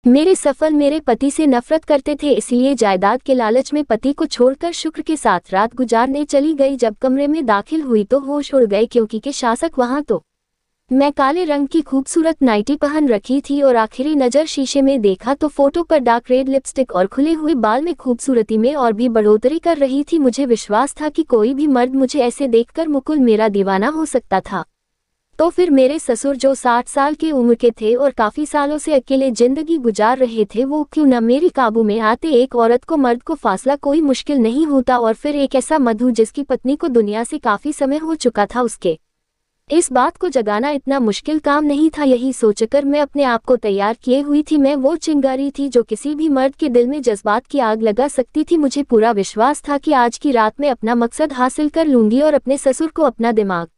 मेरे सफल मेरे पति से नफरत करते थे, इसलिए जायदाद के लालच में पति को छोड़कर शुक्र के साथ रात गुजारने चली गई। जब कमरे में दाखिल हुई तो होश उड़ गए क्योंकि के शासक वहां तो मैं काले रंग की खूबसूरत नाइटी पहन रखी थी और आखिरी नज़र शीशे में देखा तो फोटो पर डार्क रेड लिपस्टिक और खुले हुए बाल में खूबसूरती में और भी बढ़ोतरी कर रही थी। मुझे विश्वास था कि कोई भी मर्द मुझे ऐसे देखकर मुकुल मेरा दीवाना हो सकता था, तो फिर मेरे ससुर जो 60 साल की उम्र के थे और काफ़ी सालों से अकेले जिंदगी गुजार रहे थे, वो क्यों न मेरे काबू में आते। एक औरत को मर्द को फासला कोई मुश्किल नहीं होता, और फिर एक ऐसा मधु जिसकी पत्नी को दुनिया से काफ़ी समय हो चुका था, उसके इस बात को जगाना इतना मुश्किल काम नहीं था। यही सोचकर मैं अपने आप को तैयार किए हुई थी। मैं वो चिंगारी थी जो किसी भी मर्द के दिल में जज्बात की आग लगा सकती थी। मुझे पूरा विश्वास था कि आज की रात में अपना मकसद हासिल कर लूंगी और अपने ससुर को अपना दिमाग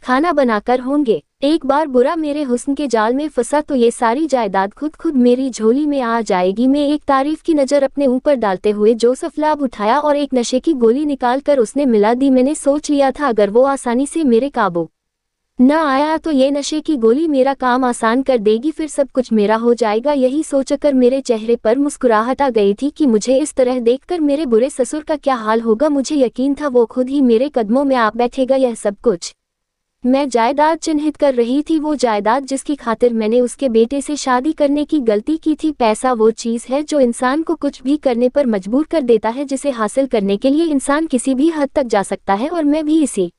खाना बनाकर होंगे। एक बार बुरा मेरे हुस्न के जाल में फंसा तो ये सारी जायदाद खुद मेरी झोली में आ जाएगी। मैं एक तारीफ की नज़र अपने ऊपर डालते हुए जोसेफ लाभ उठाया और एक नशे की गोली निकाल कर उसने मिला दी। मैंने सोच लिया था अगर वो आसानी से मेरे काबू न आया तो ये नशे की गोली मेरा काम आसान कर देगी, फिर सब कुछ मेरा हो जाएगा। यही सोचकर मेरे चेहरे पर मुस्कुराहट आ गई थी कि मुझे इस तरह देखकर मेरे बुरे ससुर का क्या हाल होगा। मुझे यकीन था वो खुद ही मेरे कदमों में आ बैठेगा। यह सब कुछ मैं जायदाद चिन्हित कर रही थी, वो जायदाद जिसकी खातिर मैंने उसके बेटे से शादी करने की गलती की थी। पैसा वो चीज़ है जो इंसान को कुछ भी करने पर मजबूर कर देता है, जिसे हासिल करने के लिए इंसान किसी भी हद तक जा सकता है, और मैं भी इसी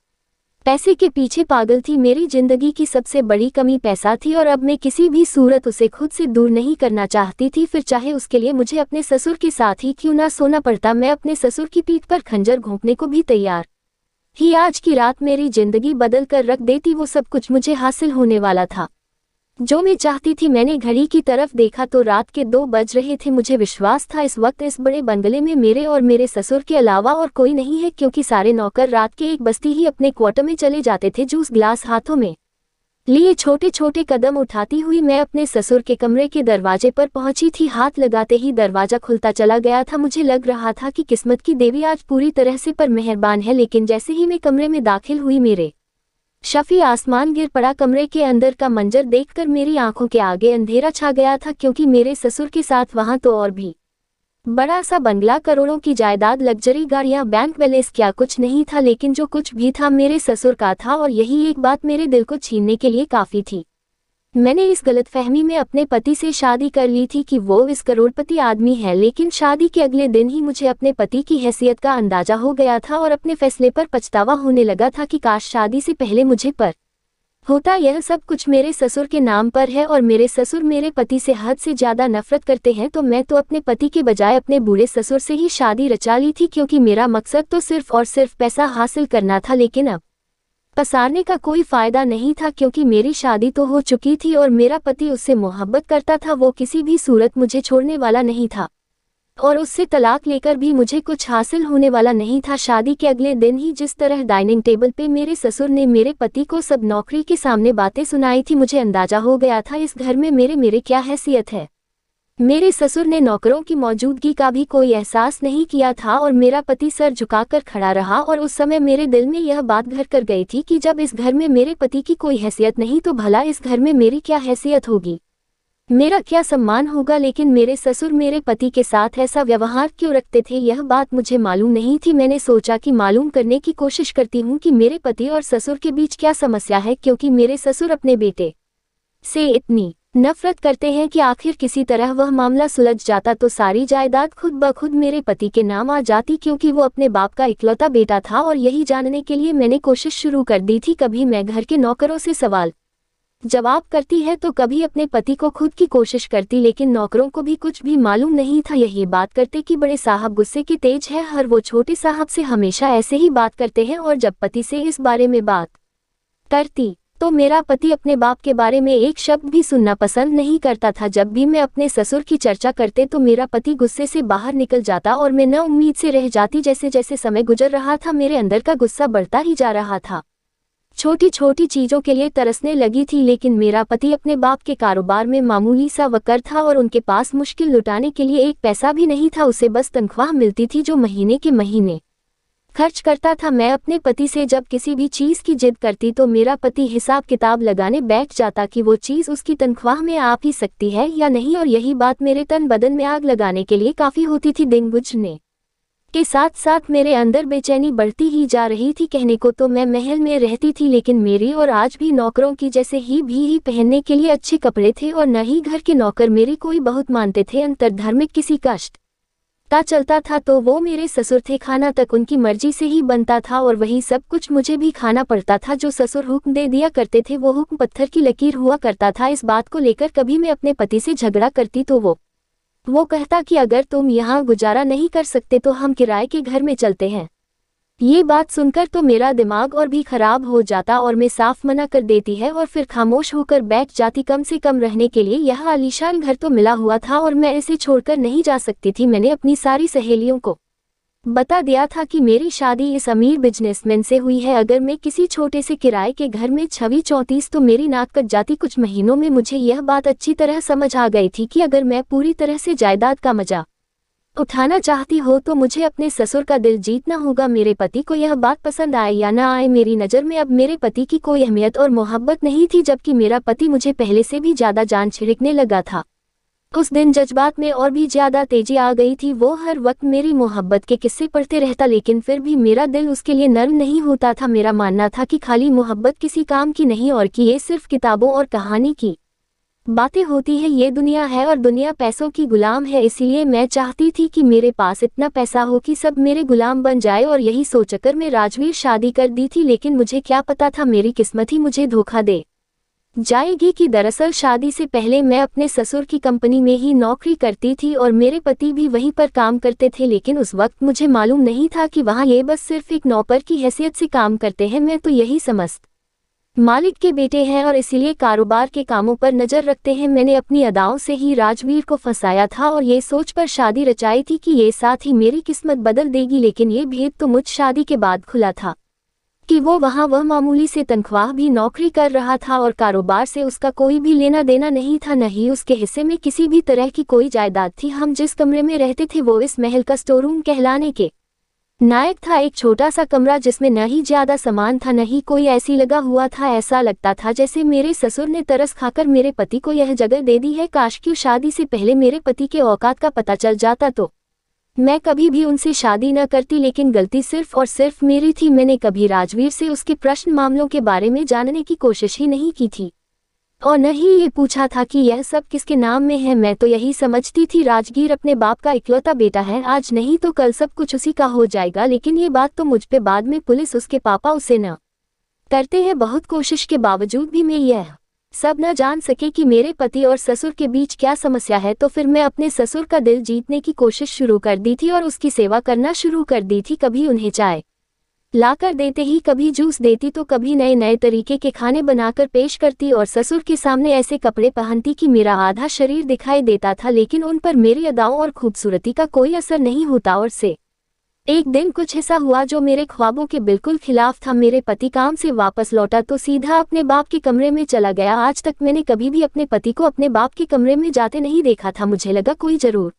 पैसे के पीछे पागल थी। मेरी जिंदगी की सबसे बड़ी कमी पैसा थी और अब मैं किसी भी सूरत उसे खुद से दूर नहीं करना चाहती थी, फिर चाहे उसके लिए मुझे अपने ससुर के साथ ही क्यों ना सोना पड़ता। मैं अपने ससुर की पीठ पर खंजर घोंपने को भी तैयार ही आज की रात मेरी जिंदगी बदल कर रख देती। वो सब कुछ मुझे हासिल होने वाला था जो मैं चाहती थी। मैंने घड़ी की तरफ देखा तो रात के 2 बज रहे थे। मुझे विश्वास था इस वक्त इस बड़े बंगले में मेरे और मेरे ससुर के अलावा और कोई नहीं है, क्योंकि सारे नौकर रात के 1 बजते ही अपने क्वार्टर में चले जाते थे। जूस ग्लास हाथों में लिए छोटे छोटे कदम उठाती हुई मैं अपने ससुर के कमरे के दरवाजे पर पहुंची थी। हाथ लगाते ही दरवाजा खुलता चला गया था। मुझे लग रहा था कि किस्मत की देवी आज पूरी तरह से पर मेहरबान है, लेकिन जैसे ही मैं कमरे में दाखिल हुई मेरे शफी आसमान गिर पड़ा। कमरे के अंदर का मंजर देखकर मेरी आंखों के आगे अंधेरा छा गया था, क्योंकि मेरे ससुर के साथ वहां तो और भी बड़ा सा बंगला, करोड़ों की जायदाद, लग्जरी गाड़ियां, बैंक बैलेंस, क्या कुछ नहीं था, लेकिन जो कुछ भी था मेरे ससुर का था, और यही एक बात मेरे दिल को छीनने के लिए काफी थी। मैंने इस गलतफहमी में अपने पति से शादी कर ली थी कि वो इस करोड़पति आदमी है, लेकिन शादी के अगले दिन ही मुझे अपने पति की हैसियत का अंदाजा हो गया था और अपने फैसले पर पछतावा होने लगा था कि काश शादी से पहले मुझे पर होता। यह सब कुछ मेरे ससुर के नाम पर है और मेरे ससुर मेरे पति से हद से ज्यादा नफरत करते हैं, तो मैं तो अपने पति के बजाय अपने बूढ़े ससुर से ही शादी रचा ली थी, क्योंकि मेरा मकसद तो सिर्फ और सिर्फ पैसा हासिल करना था। लेकिन अब पसारने का कोई फायदा नहीं था, क्योंकि मेरी शादी तो हो चुकी थी और मेरा पति उससे मोहब्बत करता था। वो किसी भी सूरत मुझे छोड़ने वाला नहीं था और उससे तलाक लेकर भी मुझे कुछ हासिल होने वाला नहीं था। शादी के अगले दिन ही जिस तरह डाइनिंग टेबल पे मेरे ससुर ने मेरे पति को सब नौकरी के सामने बातें सुनाई थी, मुझे अंदाजा हो गया था इस घर में मेरे क्या हैसियत है। मेरे ससुर ने नौकरों की मौजूदगी का भी कोई एहसास नहीं किया था और मेरा पति सर झुकाकर खड़ा रहा, और उस समय मेरे दिल में यह बात घर कर गई थी कि जब इस घर में मेरे पति की कोई हैसियत नहीं तो भला इस घर में मेरी क्या हैसियत होगी, मेरा क्या सम्मान होगा। लेकिन मेरे ससुर मेरे पति के साथ ऐसा व्यवहार क्यों रखते थे, यह बात मुझे मालूम नहीं थी। मैंने सोचा कि मालूम करने की कोशिश करती हूँ कि मेरे पति और ससुर के बीच क्या समस्या है, क्योंकि मेरे ससुर अपने बेटे से इतनी नफरत करते हैं कि आखिर किसी तरह वह मामला सुलझ जाता तो सारी जायदाद खुद ब खुद मेरे पति के नाम आ जाती, क्योंकि वो अपने बाप का इकलौता बेटा था। और यही जानने के लिए मैंने कोशिश शुरू कर दी थी। कभी मैं घर के नौकरों से सवाल जवाब करती है तो कभी अपने पति को खुद की कोशिश करती, लेकिन नौकरों को भी कुछ भी मालूम नहीं था। यही बात करते कि बड़े साहब गुस्से के तेज है, हर वो छोटे साहब से हमेशा ऐसे ही बात करते हैं, और जब पति से इस बारे में बात करती तो मेरा पति अपने बाप के बारे में एक शब्द भी सुनना पसंद नहीं करता था। जब भी मैं अपने ससुर की चर्चा करते तो मेरा पति गुस्से से बाहर निकल जाता और मैं न उम्मीद से रह जाती। जैसे जैसे समय गुजर रहा था मेरे अंदर का गुस्सा बढ़ता ही जा रहा था। छोटी छोटी चीजों के लिए तरसने लगी थी, लेकिन मेरा पति अपने बाप के कारोबार में मामूली सा वकर था और उनके पास मुश्किल लुटाने के लिए एक पैसा भी नहीं था। उसे बस तनख्वाह मिलती थी जो महीने के महीने खर्च करता था। मैं अपने पति से जब किसी भी चीज़ की जिद करती तो मेरा पति हिसाब किताब लगाने बैठ जाता कि वो चीज़ उसकी तनख्वाह में आ भी सकती है या नहीं, और यही बात मेरे तन बदन में आग लगाने के लिए काफ़ी होती थी। दिन गुजरने के साथ साथ मेरे अंदर बेचैनी बढ़ती ही जा रही थी। कहने को तो मैं महल में रहती थी, लेकिन मेरी और आज भी नौकरों की जैसे ही पहनने के लिए अच्छे कपड़े थे, और न ही घर के नौकर मेरी कोई बहुत मानते थे। अंतर्धार्मिक किसी कष्ट का चलता था तो वो मेरे ससुर थे। खाना तक उनकी मर्जी से ही बनता था और वही सब कुछ मुझे भी खाना पड़ता था। जो ससुर हुक्म दे दिया करते थे वो हुक्म पत्थर की लकीर हुआ करता था। इस बात को लेकर कभी मैं अपने पति से झगड़ा करती तो वो कहता कि अगर तुम यहाँ गुजारा नहीं कर सकते तो हम किराए के घर में चलते हैं। ये बात सुनकर तो मेरा दिमाग और भी खराब हो जाता और मैं साफ मना कर देती है और फिर खामोश होकर बैठ जाती। कम से कम रहने के लिए यह आलीशान घर तो मिला हुआ था और मैं इसे छोड़कर नहीं जा सकती थी। मैंने अपनी सारी सहेलियों को बता दिया था कि मेरी शादी इस अमीर बिजनेसमैन से हुई है। अगर मैं किसी छोटे से किराए के घर में 26-34 तो मेरी नाक कट जाती। कुछ महीनों में मुझे यह बात अच्छी तरह समझ आ गई थी कि अगर मैं पूरी तरह से जायदाद का मजा उठाना चाहती हो तो मुझे अपने ससुर का दिल जीतना होगा। मेरे पति को यह बात पसंद आए या ना आए, मेरी नज़र में अब मेरे पति की कोई अहमियत और मोहब्बत नहीं थी, जबकि मेरा पति मुझे पहले से भी ज़्यादा जान छिड़कने लगा था। उस दिन जज्बात में और भी ज़्यादा तेजी आ गई थी। वो हर वक्त मेरी मोहब्बत के किस्से पढ़ते रहता, लेकिन फिर भी मेरा दिल उसके लिए नर्म नहीं होता था। मेरा मानना था कि खाली मोहब्बत किसी काम की नहीं और कि ये सिर्फ किताबों और कहानी की बातें होती है। ये दुनिया है और दुनिया पैसों की गुलाम है। इसलिए मैं चाहती थी कि मेरे पास इतना पैसा हो कि सब मेरे गुलाम बन जाए, और यही सोचकर मैं राजवीर शादी कर दी थी। लेकिन मुझे क्या पता था मेरी किस्मत ही मुझे धोखा दे जाएगी कि दरअसल शादी से पहले मैं अपने ससुर की कंपनी में ही नौकरी करती थी और मेरे पति भी वहीं पर काम करते थे। लेकिन उस वक्त मुझे मालूम नहीं था कि वहाँ ये बस सिर्फ एक नौकर की हैसियत से काम करते हैं। मैं तो यही समझ मालिक के बेटे हैं और इसीलिए कारोबार के कामों पर नजर रखते हैं। मैंने अपनी अदाओं से ही राजवीर को फंसाया था और ये सोच पर शादी रचाई थी कि ये साथ ही मेरी किस्मत बदल देगी। लेकिन ये भेद तो मुझ शादी के बाद खुला था कि वो वहाँ वह मामूली से तनख्वाह भी नौकरी कर रहा था और कारोबार से उसका कोई भी लेना देना नहीं था, न ही उसके हिस्से में किसी भी तरह की कोई जायदाद थी। हम जिस कमरे में रहते थे वो इस महल का स्टोरूम कहलाने के नायक था। एक छोटा सा कमरा जिसमें न ही ज्यादा सामान था न ही कोई ऐसी लगा हुआ था। ऐसा लगता था जैसे मेरे ससुर ने तरस खाकर मेरे पति को यह जगह दे दी है। काश की शादी से पहले मेरे पति के औकात का पता चल जाता तो मैं कभी भी उनसे शादी न करती, लेकिन गलती सिर्फ और सिर्फ मेरी थी। मैंने कभी राजवीर से उसके प्रश्न मामलों के बारे में जानने की कोशिश ही नहीं की थी और न ही ये पूछा था कि यह सब किसके नाम में है। मैं तो यही समझती थी राजगीर अपने बाप का इकलौता बेटा है, आज नहीं तो कल सब कुछ उसी का हो जाएगा। लेकिन ये बात तो मुझ पे बाद में पुलिस उसके पापा उसे न करते हैं। बहुत कोशिश के बावजूद भी मैं यह सब न जान सके कि मेरे पति और ससुर के बीच क्या समस्या है। तो फिर मैं अपने ससुर का दिल जीतने की कोशिश शुरू कर दी थी और उसकी सेवा करना शुरू कर दी थी। कभी उन्हें चाय लाकर देते ही, कभी जूस देती तो कभी नए नए तरीके के खाने बनाकर पेश करती और ससुर के सामने ऐसे कपड़े पहनती कि मेरा आधा शरीर दिखाई देता था। लेकिन उन पर मेरी अदाओं और खूबसूरती का कोई असर नहीं होता। और से एक दिन कुछ ऐसा हुआ जो मेरे ख्वाबों के बिल्कुल खिलाफ था। मेरे पति काम से वापस लौटा तो सीधा अपने बाप के कमरे में चला गया। आज तक मैंने कभी भी अपने पति को अपने बाप के कमरे में जाते नहीं देखा था। मुझे लगा कोई जरूर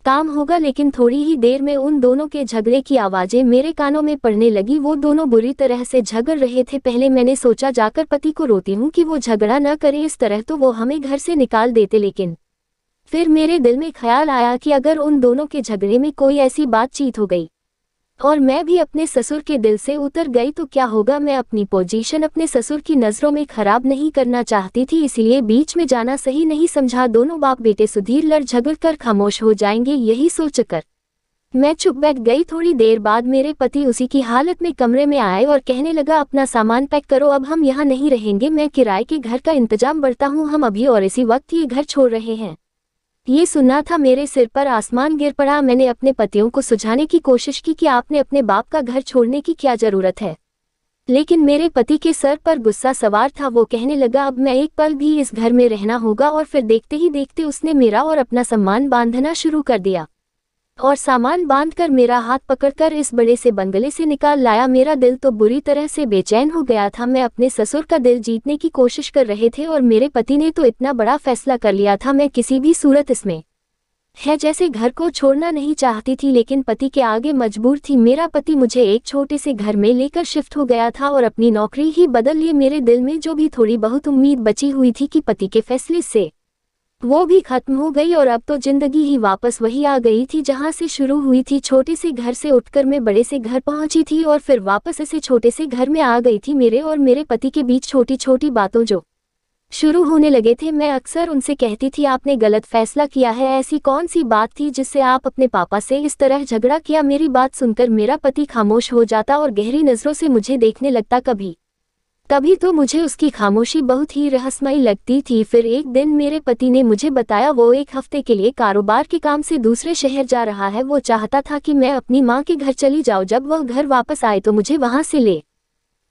काम होगा, लेकिन थोड़ी ही देर में उन दोनों के झगड़े की आवाजें मेरे कानों में पड़ने लगी। वो दोनों बुरी तरह से झगड़ रहे थे। पहले मैंने सोचा जाकर पति को रोती हूँ कि वो झगड़ा न करे, इस तरह तो वो हमें घर से निकाल देते। लेकिन फिर मेरे दिल में ख्याल आया कि अगर उन दोनों के झगड़े में कोई ऐसी बातचीत हो गई और मैं भी अपने ससुर के दिल से उतर गई तो क्या होगा। मैं अपनी पोजीशन अपने ससुर की नज़रों में खराब नहीं करना चाहती थी, इसलिए बीच में जाना सही नहीं समझा। दोनों बाप बेटे सुधीर लड़ झगड़ कर खामोश हो जाएंगे, यही सोचकर मैं चुप बैठ गई। थोड़ी देर बाद मेरे पति उसी की हालत में कमरे में आए और कहने लगा, अपना सामान पैक करो, अब हम यहाँ नहीं रहेंगे। मैं किराए के घर का इंतजाम करता हूँ, हम अभी और इसी वक्त ये घर छोड़ रहे हैं। ये सुनना था मेरे सिर पर आसमान गिर पड़ा। मैंने अपने पतियों को सुझाने की कोशिश की कि आपने अपने बाप का घर छोड़ने की क्या जरूरत है, लेकिन मेरे पति के सर पर गुस्सा सवार था। वो कहने लगा, अब मैं एक पल भी इस घर में रहना होगा। और फिर देखते ही देखते उसने मेरा और अपना सामान बांधना शुरू कर दिया और सामान बांधकर मेरा हाथ पकड़कर इस बड़े से बंगले से निकाल लाया। मेरा दिल तो बुरी तरह से बेचैन हो गया था। मैं अपने ससुर का दिल जीतने की कोशिश कर रहे थे और मेरे पति ने तो इतना बड़ा फैसला कर लिया था, मैं किसी भी सूरत इसमें है जैसे घर को छोड़ना नहीं चाहती थी लेकिन पति के आगे मजबूर थी। मेरा पति मुझे एक छोटे से घर में लेकर शिफ्ट हो गया था और अपनी नौकरी ही बदल लिए। मेरे दिल में जो भी थोड़ी बहुत उम्मीद बची हुई थी कि पति के फैसले से वो भी खत्म हो गई और अब तो जिंदगी ही वापस वही आ गई थी जहां से शुरू हुई थी। छोटे से घर से उठकर मैं बड़े से घर पहुंची थी और फिर वापस ऐसे छोटे से घर में आ गई थी। मेरे और मेरे पति के बीच छोटी छोटी बातों जो शुरू होने लगे थे। मैं अक्सर उनसे कहती थी आपने गलत फैसला किया है। ऐसी कौन सी बात थी जिससे आप अपने पापा से इस तरह झगड़ा किया। मेरी बात सुनकर मेरा पति खामोश हो जाता और गहरी नजरों से मुझे देखने लगता। कभी कभी तो मुझे उसकी खामोशी बहुत ही रहस्यमयी लगती थी। फिर एक दिन मेरे पति ने मुझे बताया वो एक हफ्ते के लिए कारोबार के काम से दूसरे शहर जा रहा है। वो चाहता था कि मैं अपनी माँ के घर चली जाऊँ। जब वह घर वापस आए तो मुझे वहां से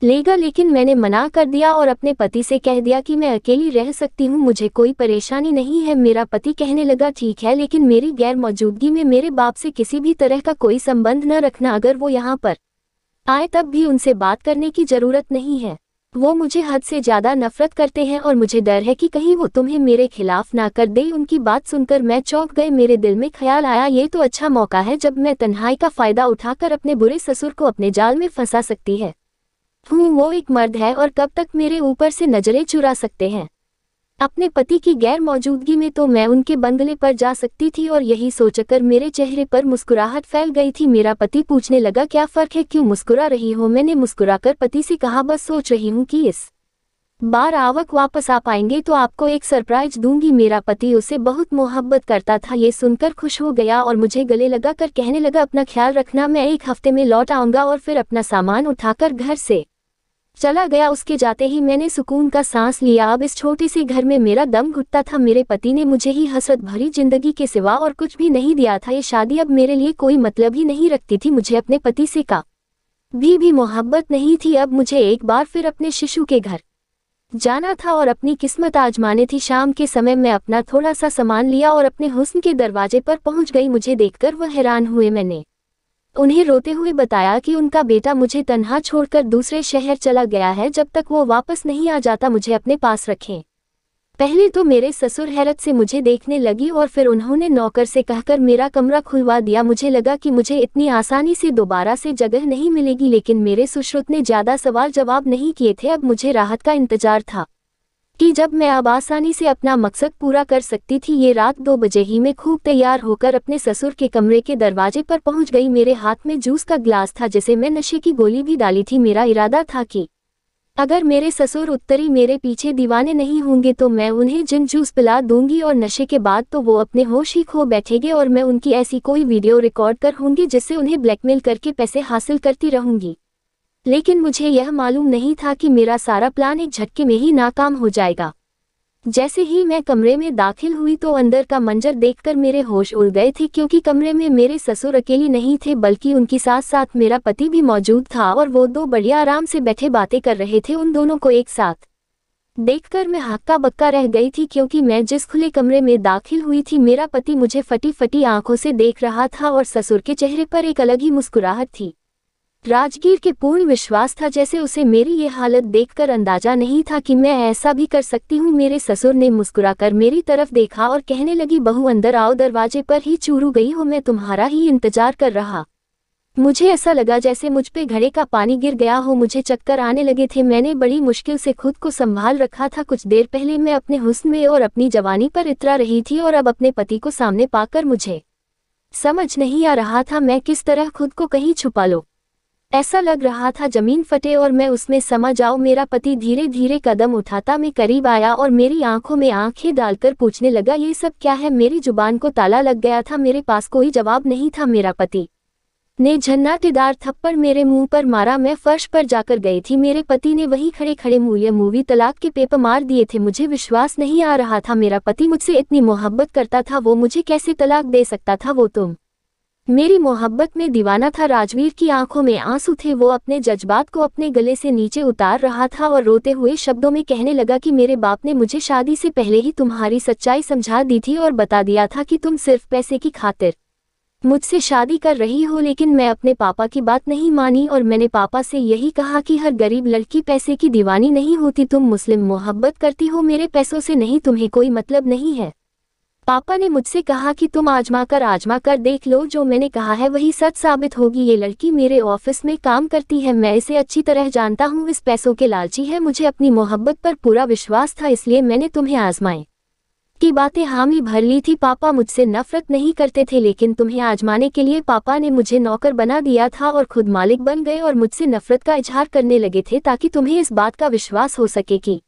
लेगा, लेकिन मैंने मना कर दिया और अपने पति से कह दिया कि मैं अकेली रह सकती हूँ, मुझे कोई परेशानी नहीं है। मेरा पति कहने लगा ठीक है, लेकिन मेरी गैर मौजूदगी में मेरे बाप से किसी भी तरह का कोई संबंध न रखना। अगर वो यहाँ पर आए तब भी उनसे बात करने की जरूरत नहीं है। वो मुझे हद से ज्यादा नफरत करते हैं और मुझे डर है कि कहीं वो तुम्हें मेरे खिलाफ ना कर दे। उनकी बात सुनकर मैं चौंक गई। मेरे दिल में ख्याल आया ये तो अच्छा मौका है जब मैं तन्हाई का फायदा उठाकर अपने बुरे ससुर को अपने जाल में फंसा सकती है। वो एक मर्द है और कब तक मेरे ऊपर से नजरें चुरा सकते हैं। अपने पति की गैर मौजूदगी में तो मैं उनके बंगले पर जा सकती थी और यही सोचकर मेरे चेहरे पर मुस्कुराहट फैल गई थी। मेरा पति पूछने लगा क्या फर्क है, क्यों मुस्कुरा रही हो। मैंने मुस्कुराकर पति से कहा बस सोच रही हूँ कि इस बार आवक वापस आ पाएंगे तो आपको एक सरप्राइज दूंगी। मेरा पति उसे बहुत मोहब्बत करता था। ये सुनकर खुश हो गया और मुझे गले लगाकर कहने लगा अपना ख्याल रखना, मैं एक हफ्ते में लौट आऊंगा। और फिर अपना सामान उठाकर घर से चला गया। उसके जाते ही मैंने सुकून का सांस लिया। अब इस छोटे से घर में मेरा दम घुटता था। मेरे पति ने मुझे ही हसरत भरी जिंदगी के सिवा और कुछ भी नहीं दिया था। ये शादी अब मेरे लिए कोई मतलब ही नहीं रखती थी। मुझे अपने पति से का भी मोहब्बत नहीं थी। अब मुझे एक बार फिर अपने शिशु के घर जाना था और अपनी किस्मत आजमानी थी। शाम के समय मैं अपना थोड़ा सा सामान लिया और अपने हुस्न के दरवाजे पर पहुंच गई। मुझे देखकर वह हैरान हुए। मैंने उन्हें रोते हुए बताया कि उनका बेटा मुझे तन्हा छोड़कर दूसरे शहर चला गया है। जब तक वो वापस नहीं आ जाता मुझे अपने पास रखें। पहले तो मेरे ससुर हैरत से मुझे देखने लगी और फिर उन्होंने नौकर से कहकर मेरा कमरा खुलवा दिया। मुझे लगा कि मुझे इतनी आसानी से दोबारा से जगह नहीं मिलेगी, लेकिन मेरे सुश्रुत ने ज्यादा सवाल जवाब नहीं किए थे। अब मुझे राहत का इंतजार था कि जब मैं अब आसानी से अपना मकसद पूरा कर सकती थी। ये रात 2 बजे ही मैं खूब तैयार होकर अपने ससुर के कमरे के दरवाजे पर पहुंच गई। मेरे हाथ में जूस का गिलास था जिसे मैं नशे की गोली भी डाली थी। मेरा इरादा था कि अगर मेरे ससुर उत्तरी मेरे पीछे दीवाने नहीं होंगे तो मैं उन्हें जिन जूस पिला दूंगी और नशे के बाद तो वो अपने होश ही खो बैठेंगे और मैं उनकी ऐसी कोई वीडियो रिकॉर्ड कर होंगी जिससे उन्हें ब्लैकमेल करके पैसे हासिल करती रहूंगी। लेकिन मुझे यह मालूम नहीं था कि मेरा सारा प्लान एक झटके में ही नाकाम हो जाएगा। जैसे ही मैं कमरे में दाखिल हुई तो अंदर का मंजर देखकर मेरे होश उड़ गए थे, क्योंकि कमरे में मेरे ससुर अकेली नहीं थे बल्कि उनकी साथ साथ मेरा पति भी मौजूद था और वो 2 बढ़िया आराम से बैठे बातें कर रहे थे। उन दोनों को एक साथ देखकर मैं हक्का बक्का रह गई थी, क्योंकि मैं जिस खुले कमरे में दाखिल हुई थी मेरा पति मुझे फटी फटी आंखों से देख रहा था और ससुर के चेहरे पर एक अलग ही मुस्कुराहट थी। राजगीर के पूर्ण विश्वास था जैसे उसे मेरी ये हालत देखकर अंदाजा नहीं था कि मैं ऐसा भी कर सकती हूँ। मेरे ससुर ने मुस्कुराकर मेरी तरफ देखा और कहने लगी बहू अंदर आओ, दरवाजे पर ही चूरू गई हो, मैं तुम्हारा ही इंतजार कर रहा। मुझे ऐसा लगा जैसे मुझ पे घड़े का पानी गिर गया हो। मुझे चक्कर आने लगे थे। मैंने बड़ी मुश्किल से खुद को संभाल रखा था। कुछ देर पहले मैं अपने हुस्न में और अपनी जवानी पर इतरा रही थी और अब अपने पति को सामने पाकर मुझे समझ नहीं आ रहा था मैं किस तरह खुद को कहीं छुपा लूं। ऐसा लग रहा था जमीन फटे और मैं उसमें समा जाऊं। मेरा पति धीरे धीरे कदम उठाता मैं करीब आया और मेरी आंखों में आंखें डालकर पूछने लगा ये सब क्या है। मेरी जुबान को ताला लग गया था, मेरे पास कोई जवाब नहीं था। मेरा पति ने झन्नाटेदार थप्पड़ मेरे मुंह पर मारा। मैं फर्श पर जाकर गई थी। मेरे पति ने वहीं खड़े खड़े मूवी तलाक के पेपर मार दिए थे। मुझे विश्वास नहीं आ रहा था मेरा पति मुझसे इतनी मोहब्बत करता था, वो मुझे कैसे तलाक दे सकता था। वो तुम मेरी मोहब्बत में दीवाना था। राजवीर की आंखों में आंसू थे। वो अपने जज्बात को अपने गले से नीचे उतार रहा था और रोते हुए शब्दों में कहने लगा कि मेरे बाप ने मुझे शादी से पहले ही तुम्हारी सच्चाई समझा दी थी और बता दिया था कि तुम सिर्फ पैसे की खातिर मुझसे शादी कर रही हो। लेकिन मैं अपने पापा की बात नहीं मानी और मैंने पापा से यही कहा कि हर गरीब लड़की पैसे की दीवानी नहीं होती। तुम मुस्लिम मोहब्बत करती हो, मेरे पैसों से नहीं, तुम्हें कोई मतलब नहीं है। पापा ने मुझसे कहा कि तुम आजमा कर देख लो, जो मैंने कहा है वही सच साबित होगी। ये लड़की मेरे ऑफिस में काम करती है, मैं इसे अच्छी तरह जानता हूँ। इस पैसों के लालची है, मुझे अपनी मोहब्बत पर पूरा विश्वास था, इसलिए मैंने तुम्हें आजमाए की बातें हामी भर ली थी। पापा मुझसे नफरत नहीं करते थे, लेकिन तुम्हें आजमाने के लिए पापा ने मुझे नौकर बना दिया था और खुद मालिक बन गए और मुझसे नफरत का इजहार करने लगे थे, ताकि तुम्हें इस बात का विश्वास हो सके कि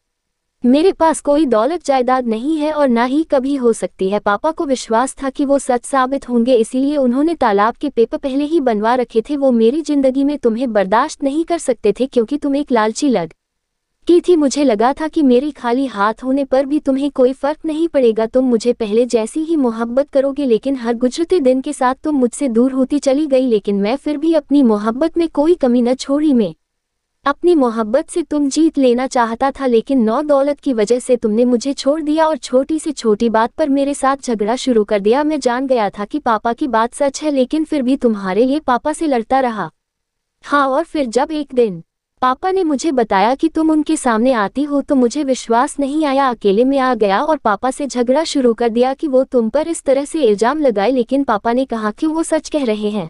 मेरे पास कोई दौलत जायदाद नहीं है और ना ही कभी हो सकती है। पापा को विश्वास था कि वो सच साबित होंगे, इसीलिए उन्होंने तालाब के पेपर पहले ही बनवा रखे थे। वो मेरी जिंदगी में तुम्हें बर्दाश्त नहीं कर सकते थे, क्योंकि तुम एक लालची लड़की थी। मुझे लगा था कि मेरी खाली हाथ होने पर भी तुम्हें कोई फर्क नहीं पड़ेगा, तुम मुझे पहले जैसी ही मोहब्बत करोगे, लेकिन हर गुजरते दिन के साथ तुम मुझसे दूर होती चली गई। लेकिन मैं फिर भी अपनी मोहब्बत में कोई कमी न छोड़ी। मैं अपनी मोहब्बत से तुम जीत लेना चाहता था, लेकिन नौ दौलत की वजह से तुमने मुझे छोड़ दिया और छोटी से छोटी बात पर मेरे साथ झगड़ा शुरू कर दिया। मैं जान गया था कि पापा की बात सच है, लेकिन फिर भी तुम्हारे लिए पापा से लड़ता रहा। हाँ, और फिर जब एक दिन पापा ने मुझे बताया कि तुम उनके सामने आती हो, तो मुझे विश्वास नहीं आया। अकेले में आ गया और पापा से झगड़ा शुरू कर दिया कि वो तुम पर इस तरह से इल्जाम लगाए, लेकिन पापा ने कहा कि वो सच कह रहे हैं।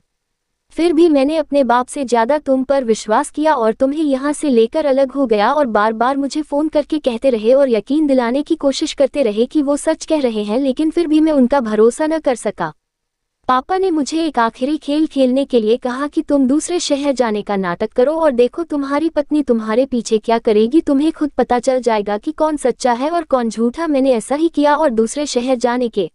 फिर भी मैंने अपने बाप से ज्यादा तुम पर विश्वास किया और तुम्हें यहाँ से लेकर अलग हो गया, और बार बार मुझे फोन करके कहते रहे और यकीन दिलाने की कोशिश करते रहे कि वो सच कह रहे हैं, लेकिन फिर भी मैं उनका भरोसा न कर सका। पापा ने मुझे एक आखिरी खेल खेलने के लिए कहा कि तुम दूसरे शहर जाने का नाटक करो और देखो तुम्हारी पत्नी तुम्हारे पीछे क्या करेगी, तुम्हें खुद पता चल जाएगा कि कौन सच्चा है और कौन झूठा। मैंने ऐसा ही किया और दूसरे शहर जाने के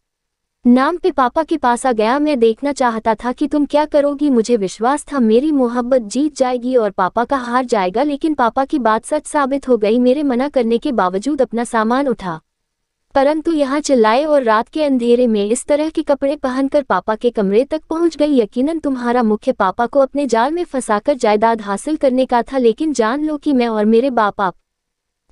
नाम पे पापा के पास आ गया। मैं देखना चाहता था कि तुम क्या करोगी। मुझे विश्वास था मेरी मोहब्बत जीत जाएगी और पापा का हार जाएगा, लेकिन पापा की बात सच साबित हो गई। मेरे मना करने के बावजूद अपना सामान उठा, परंतु यहाँ चिल्लाए और रात के अंधेरे में इस तरह के कपड़े पहनकर पापा के कमरे तक पहुँच गई। यकीनन तुम्हारा मुख्य पापा को अपने जाल में फंसाकर जायदाद हासिल करने का था, लेकिन जान लो कि मैं और मेरे बाप आप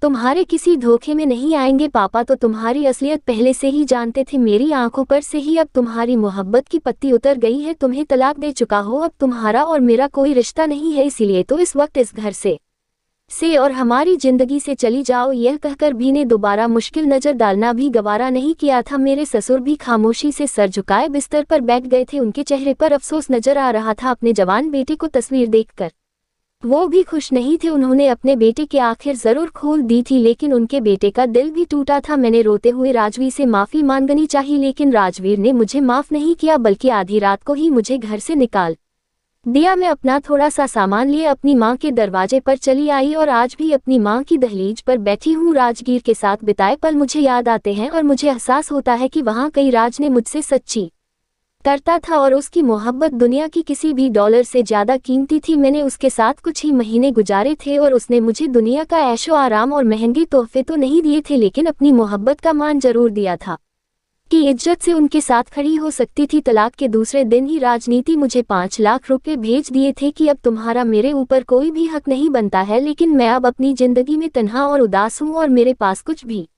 तुम्हारे किसी धोखे में नहीं आएंगे। पापा तो तुम्हारी असलियत पहले से ही जानते थे। मेरी आंखों पर से ही अब तुम्हारी मोहब्बत की पत्ती उतर गई है। तुम्हें तलाक दे चुका हो, अब तुम्हारा और मेरा कोई रिश्ता नहीं है, इसीलिए तो इस वक्त इस घर से और हमारी जिंदगी से चली जाओ। यह कहकर भी ने दोबारा मुश्किल नजर डालना भी गवारा नहीं किया था। मेरे ससुर भी खामोशी से सर झुकाए बिस्तर पर बैठ गए थे। उनके चेहरे पर अफसोस नजर आ रहा था अपने जवान बेटे को तस्वीर देखकर। वो भी खुश नहीं थे। उन्होंने अपने बेटे की आखिर जरूर खोल दी थी, लेकिन उनके बेटे का दिल भी टूटा था। मैंने रोते हुए राजवीर से माफी मांगनी चाहिए, लेकिन राजवीर ने मुझे माफ नहीं किया, बल्कि आधी रात को ही मुझे घर से निकाल दिया। मैं अपना थोड़ा सा सामान लिए अपनी माँ के दरवाजे पर चली आई और आज भी अपनी माँ की दहलीज पर बैठी हूँ। राजगीर के साथ बिताए पल मुझे याद आते हैं और मुझे एहसास होता है कि वहाँ कई राज ने मुझसे सच्ची करता था और उसकी मोहब्बत दुनिया की किसी भी डॉलर से ज्यादा कीमती थी। मैंने उसके साथ कुछ ही महीने गुजारे थे और उसने मुझे दुनिया का ऐशो आराम और महंगे तोहफे तो नहीं दिए थे, लेकिन अपनी मोहब्बत का मान जरूर दिया था कि इज्जत से उनके साथ खड़ी हो सकती थी। तलाक के दूसरे दिन ही राजनीति मुझे 5 लाख रुपए भेज दिए थे कि अब तुम्हारा मेरे ऊपर कोई भी हक नहीं बनता है, लेकिन मैं अब अपनी जिंदगी में तन्हा और उदास हूँ और मेरे पास कुछ भी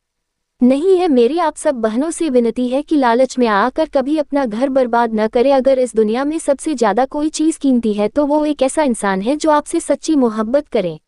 नहीं है। मेरी आप सब बहनों से विनती है कि लालच में आकर कभी अपना घर बर्बाद न करे। अगर इस दुनिया में सबसे ज्यादा कोई चीज कीमती है तो वो एक ऐसा इंसान है जो आपसे सच्ची मोहब्बत करे।